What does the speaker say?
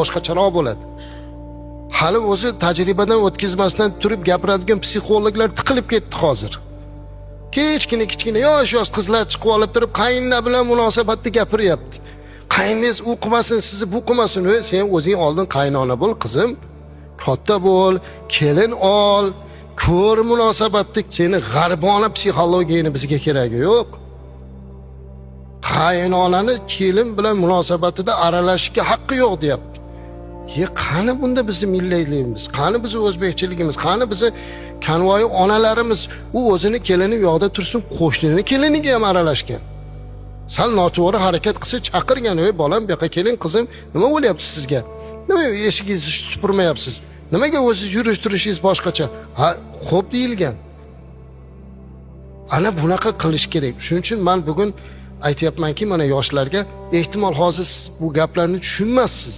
boshqacharoq bo'ladi. Hali o'zi tajribadan o'tkazmasdan turib gapiradigan psixologlar tiqilib ketdi hozir. Kichkina yosh qizlar chiqib olib turib qayinlar bilan munosabatda gapiryapti. Qayningiz u qilmasin, sizni bu qilmasin. Sen o'zing oldin qaynona bo'l, qizim. Katta bo'l, kelin ol, ko'r munosabatda. Seni g'arbona psixologiyani bizga keragi yo'q. Qaynonani kelin bilan munosabatida aralashishga haqqi yo'q deyapti. Qani bunda bizni millatligimiz, qani bizni o'zbekchiligimiz, qani bizni kanvoyi onalarimiz u o'zini kelini yoqda tursin, qo'shnini keliniga ham aralashgan. Sal noto'g'ri harakat qilsa chaqirgan, "Ey bolam, bu yoqqa keling, qizim, nima bo'lyapti sizga? Nima eshigingizni supurmayapsiz? Nimaga o'zingiz yurish turishingiz boshqacha?" Ha, xo'p deyilgan. Ana bunaqa qilish kerak. Shuning uchun men bugun aytayapmanki, mana yoshlarga ehtimol hozir siz bu gaplarni tushunmassiz.